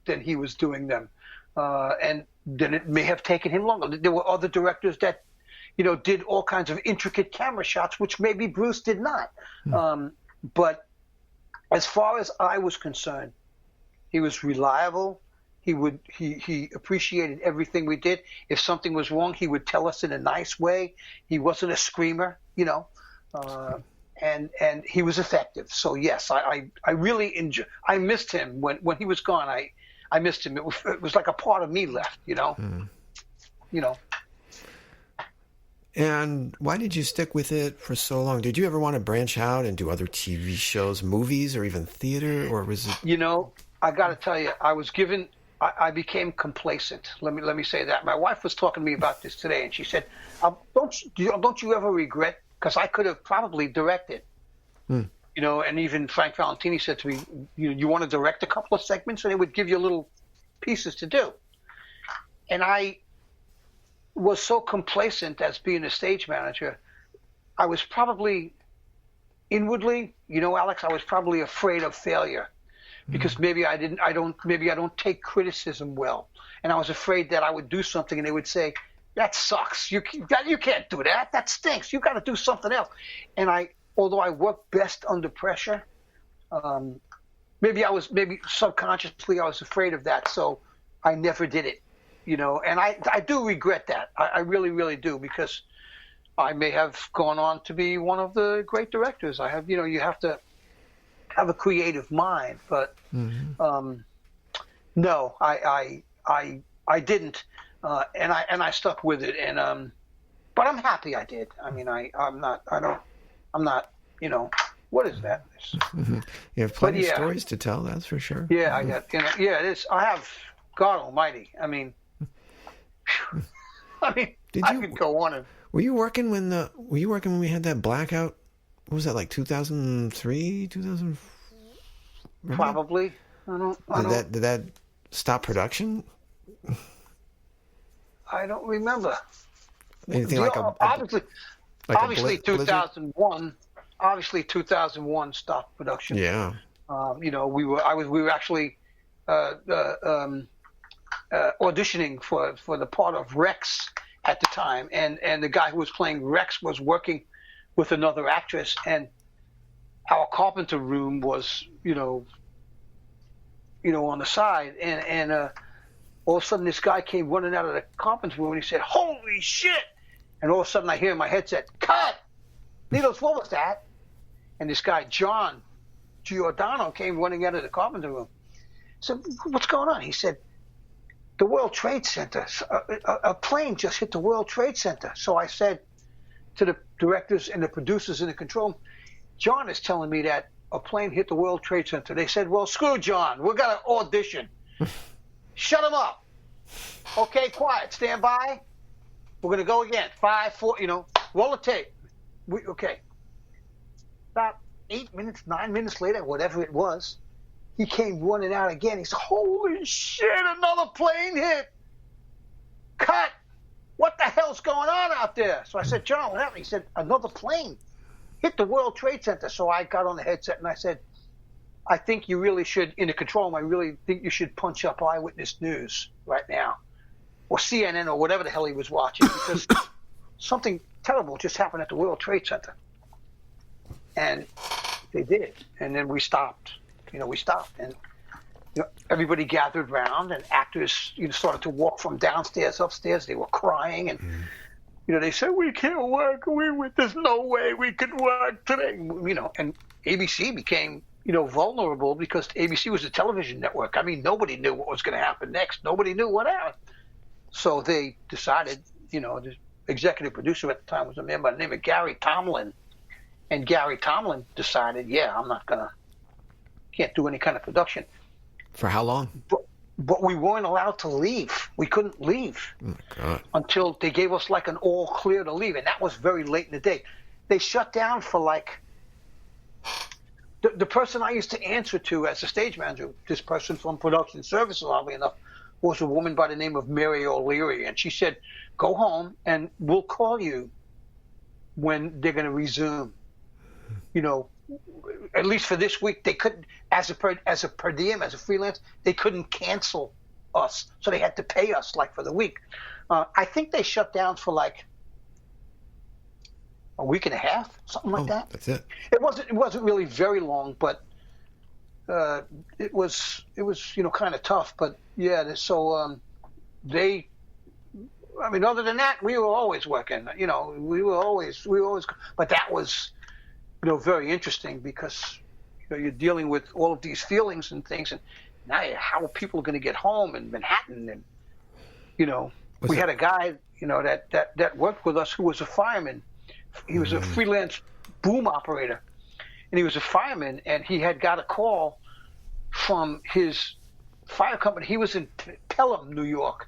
than he was doing them. And then it may have taken him longer. There were other directors that, did all kinds of intricate camera shots, which maybe Bruce did not. But as far as I was concerned, he was reliable. He appreciated everything we did. If something was wrong, he would tell us in a nice way. He wasn't a screamer, and he was effective. So yes, I really I missed him when he was gone. I missed him. It was like a part of me left, And why did you stick with it for so long? Did you ever want to branch out and do other TV shows, movies, or even theater, or was it? I got to tell you, I became complacent. Let me say that. My wife was talking to me about this today, and she said, "Don't you ever regret?" Because I could have probably directed. And even Frank Valentini said to me, "You want to direct a couple of segments?" And they would give you little pieces to do. And I was so complacent as being a stage manager, I was probably inwardly, Alex, I was probably afraid of failure because maybe I don't take criticism well. And I was afraid that I would do something and they would say, "That sucks. You can't do that. That stinks. You got to do something else." And although I work best under pressure, maybe subconsciously I was afraid of that. So I never did it. And I do regret that. I really, really do, because I may have gone on to be one of the great directors. I have, you have to have a creative mind, but no, I didn't, and I stuck with it, and but I'm happy I did. I mean, I'm not, what is that? You have plenty of stories to tell, that's for sure. Yeah, I got, it is. I have, God Almighty. I mean, I could go on and. Were you working when we had that blackout? What was that, like 2003, 2000? Probably. Did that stop production? I don't remember. Anything obviously 2001. Obviously 2001 stopped production. Yeah. We were actually auditioning for the part of Rex at the time, and the guy who was playing Rex was working with another actress, and our carpenter room was on the side, and all of a sudden this guy came running out of the carpenter room and he said, "Holy shit!" And all of a sudden I hear in my headset, "Cut! Needles, what was that?" And this guy John Giordano came running out of the carpenter room. So what's going on? He said, "The World Trade Center. A plane just hit the World Trade Center." So I said to the directors and the producers in the control room, "John is telling me that a plane hit the World Trade Center." They said, "Well, screw John. We're going to audition." Shut him up. Okay, quiet. Stand by. We're going to go again. 5, 4, roll the tape. Okay. About 8 minutes, 9 minutes later, whatever it was, he came running out again. He said, "Holy shit, another plane hit. Cut. What the hell's going on out there?" So I said, "John, what happened?" He said, "Another plane hit the World Trade Center." So I got on the headset and I said, "I think you really should, in the control room, I really think you should punch up Eyewitness News right now, or CNN, or whatever the hell he was watching, because something terrible just happened at the World Trade Center." And they did. And then we stopped. We stopped. And everybody gathered round, and actors started to walk from downstairs upstairs. They were crying, and they said, "We can't work. There's no way we could work today." And ABC became vulnerable, because ABC was a television network. I mean, nobody knew what was going to happen next. Nobody knew what happened. So they decided, the executive producer at the time was a man by the name of Gary Tomlin. And Gary Tomlin decided, can't do any kind of production. For how long? But we weren't allowed to leave. We couldn't leave until they gave us like an all clear to leave. And that was very late in the day. They shut down for the person I used to answer to as a stage manager, this person from production services, oddly enough, was a woman by the name of Mary O'Leary. And she said, "Go home and we'll call you when they're going to resume. at least for this week, they couldn't, as a per diem, as a freelance, they couldn't cancel us, so they had to pay us like for the week. I think they shut down for like a week and a half, something like that. That's it. It wasn't really very long, but it was kind of tough. But yeah, so they. I mean, other than that, we were always working. We were always. But that was, very interesting because you're dealing with all of these feelings and things, and now how are people going to get home in Manhattan? And we had a guy that worked with us who was a fireman. He was a freelance boom operator, and he was a fireman, and he had got a call from his fire company. He was in Pelham, New York.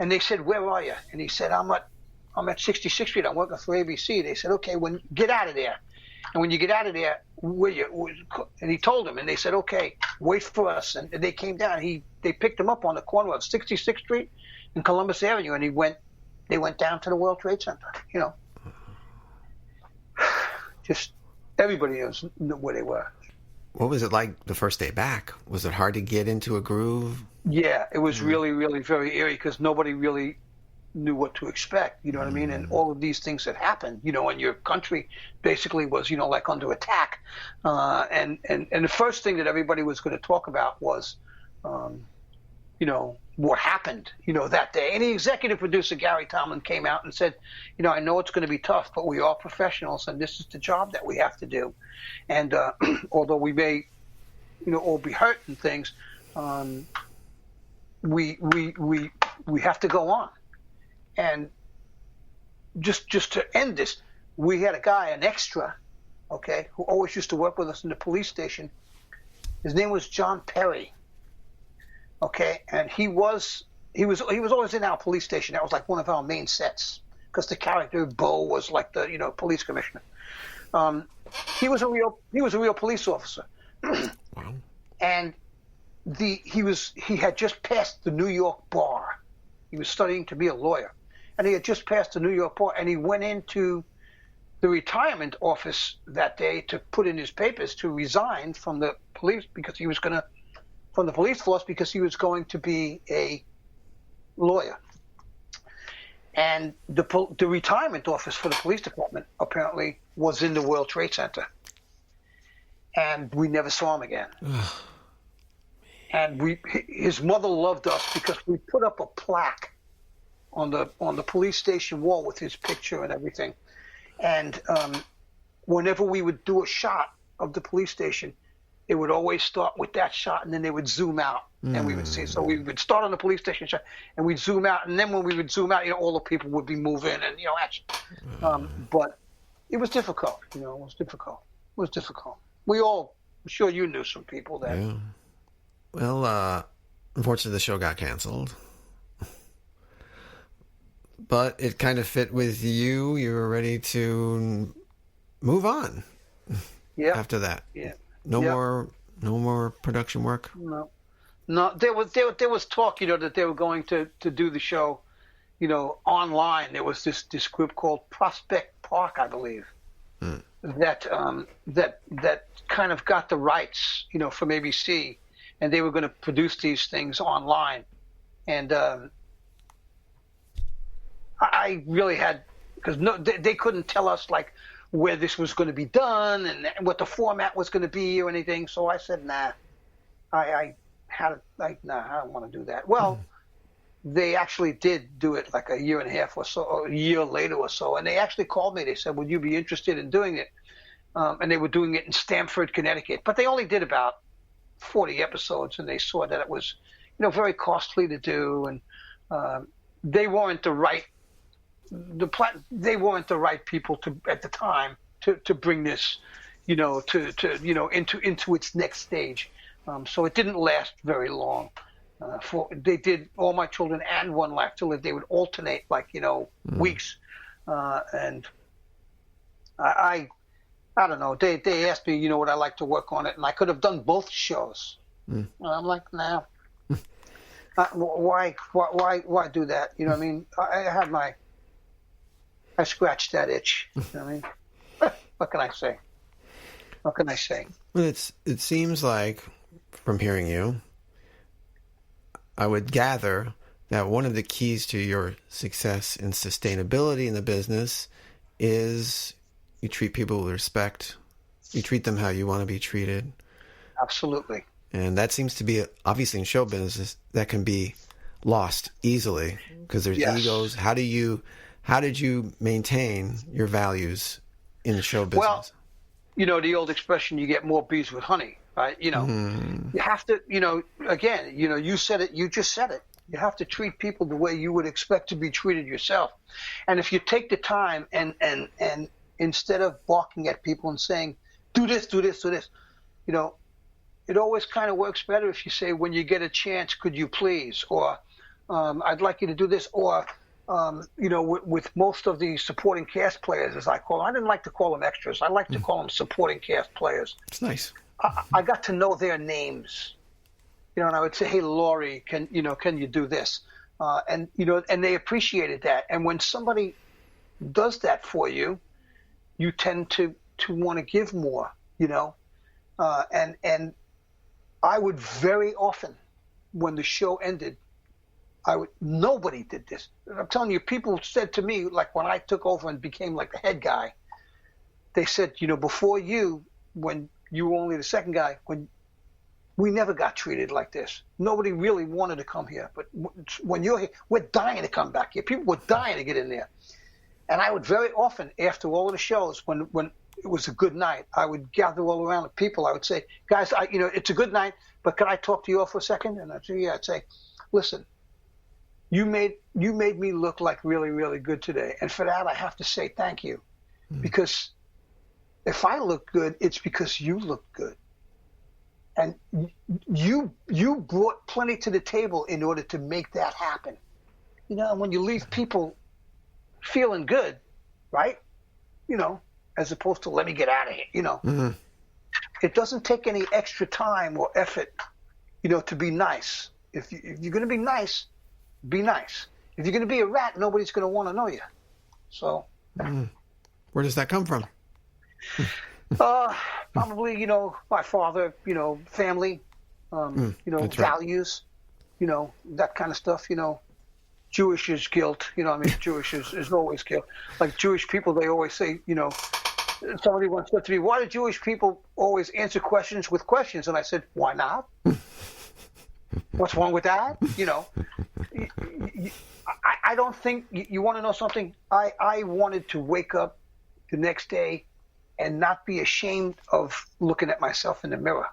And they said, "Where are you?" And he said, "I'm at 66th Street. I'm working for ABC." They said, "Okay, get out of there. And when you get out of there, where you?" And he told them, and they said, "Okay, wait for us." And they came down. They picked him up on the corner of 66th Street and Columbus Avenue, and they went down to the World Trade Center. Just everybody knew where they were. What was it like the first day back? Was it hard to get into a groove? Yeah, it was really, really very eerie because nobody really knew what to expect. You know what I mean? And all of these things that happened, and your country basically was, like under attack. And the first thing that everybody was going to talk about was, what happened, that day. And the executive producer, Gary Tomlin, came out and said, "I know it's going to be tough, but we are professionals, and this is the job that we have to do. And although we may, all be hurt and things, we have to go on." And just to end this, we had a guy, an extra, okay, who always used to work with us in the police station. His name was John Perry. Okay, and he was always in our police station. That was like one of our main sets because the character Bo was like the police commissioner. He was a real police officer, Wow. and he had just passed the New York bar. He was studying to be a lawyer, and he had just passed the New York bar, and he went into the retirement office that day to put in his papers to resign from the police from the police force because he was going to be a lawyer. And the retirement office for the police department apparently was in the World Trade Center. And we never saw him again. And his mother loved us because we put up a plaque on the police station wall with his picture and everything. And whenever we would do a shot of the police station, it would always start with that shot, and then they would zoom out, and we would see. So we would start on the police station shot, and we'd zoom out, and then when we would zoom out, all the people would be moving and action. But it was difficult. It was difficult. It was difficult. I'm sure you knew some people that. Yeah. Well, unfortunately, the show got canceled. But it kind of fit with you. You were ready to move on. Yeah. After that. Yeah. No more production work. No. There was talk, that they were going to do the show, online. There was this group called Prospect Park, I believe, that kind of got the rights, from ABC, and they were going to produce these things online, and I really had because they couldn't tell us like where this was going to be done and what the format was going to be or anything. So I said, nah, I don't want to do that. Well, they actually did do it like a year and a half or so, or a year later or so. And they actually called me. They said, would you be interested in doing it? And they were doing it in Stamford, Connecticut. But they only did about 40 episodes, and they saw that it was, very costly to do. And they weren't the right they weren't the right people at the time to bring this, into its next stage. So it didn't last very long. They did All My Children and One Life to Live. They would alternate weeks. And I don't know. They asked me, would I like to work on it? And I could have done both shows. And I'm like, nah. Why do that? You know what I mean? I scratched that itch. You know what I mean? What can I say? What can I say? Well, it seems like, from hearing you, I would gather that one of the keys to your success and sustainability in the business is you treat people with respect. You treat them how you want to be treated. Absolutely. And that seems to be, obviously in show business, that can be lost easily because there's egos. How did you maintain your values in the show business? Well, the old expression, you get more bees with honey, right? You have to, again, you said it, you just said it. You have to treat people the way you would expect to be treated yourself. And if you take the time and instead of barking at people and saying, do this, do this, do this, it always kind of works better if you say, when you get a chance, could you please? Or I'd like you to do this. Or, with most of the supporting cast players, as I call them, I didn't like to call them extras. I like to call them supporting cast players. It's nice. I got to know their names. And I would say, hey, Laurie, can you do this? And they appreciated that. And when somebody does that for you, you tend to want to give more, and I would very often, when the show ended, nobody did this. I'm telling you, people said to me, like when I took over and became like the head guy, they said, before you, when you were only the second guy, we never got treated like this. Nobody really wanted to come here. But when you're here, we're dying to come back here. People were dying to get in there. And I would very often, after all of the shows, when it was a good night, I would gather all around the people. I would say, guys, it's a good night, but can I talk to you all for a second? And I'd say, yeah. I'd say, listen, you made me look like really, really good today. And for that, I have to say thank you. Because if I look good, it's because you look good. And you brought plenty to the table in order to make that happen. And when you leave people feeling good, right? As opposed to let me get out of here, It doesn't take any extra time or effort, to be nice. If you're going to be nice, be nice. If you're going to be a rat, nobody's going to want to know you. So. Where does that come from? Probably, my father, family, values, that kind of stuff, Jewish is guilt, Jewish is always guilt. Like Jewish people, they always say, somebody once said to me, why do Jewish people always answer questions with questions? And I said, why not? What's wrong with that? I don't think, you want to know something? I wanted to wake up the next day and not be ashamed of looking at myself in the mirror.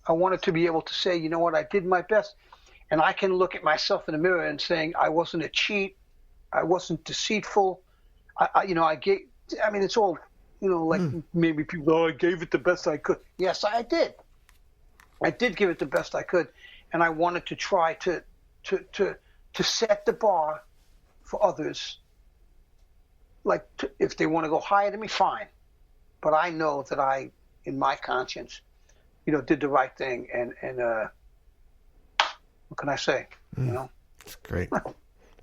I wanted to be able to say, you know what, I did my best. And I can look at myself in the mirror and saying, I wasn't a cheat. I wasn't deceitful. It's all, maybe people, I gave it the best I could. Yes, I did. I did give it the best I could. And I wanted to try to set the bar for others. If they want to go higher than me, fine. But I know that I, in my conscience, did the right thing. And what can I say? That's great.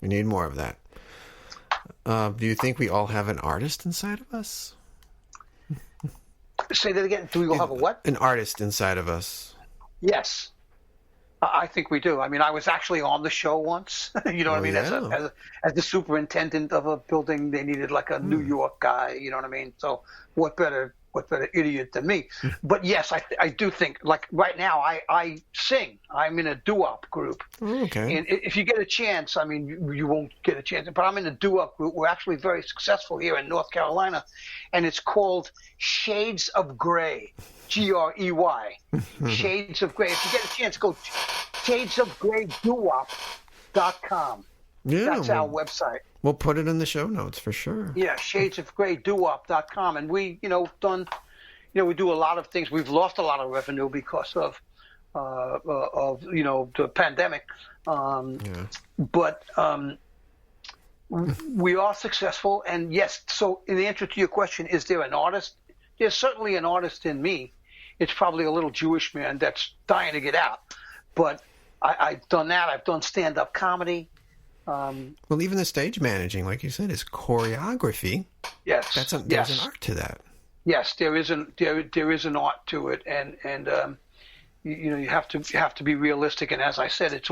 We need more of that. Do you think we all have an artist inside of us? Say that again. Do we all have a what? An artist inside of us. Yes. I think we do. I was actually on the show once. You know what I mean? Yeah. As the superintendent of a building, they needed like a New York guy. You know what I mean? So what better idiot than me? But yes, I do think, like right now, I sing. I'm in a doo-wop group. Okay. And if you get a chance, you won't get a chance, but I'm in a doo-wop group. We're actually very successful here in North Carolina, and it's called Shades of Grey. Grey. Shades of Grey. If you get a chance, go shadesofgraydoo-wop.com. Yeah, that's our website. We'll put it in the show notes for sure. Yeah, shadesofgraydoo-wop.com. And we, we do a lot of things. We've lost a lot of revenue because of the pandemic. But we are successful. And yes, so in the answer to your question, is there an artist? There's certainly an artist in me. It's probably a little Jewish man that's dying to get out. But I've done that. I've done stand-up comedy. Well, even the stage managing, like you said, is choreography. Yes. There's an art to that. Yes, there is an art to it, and you know, you have to be realistic. And as I said, it's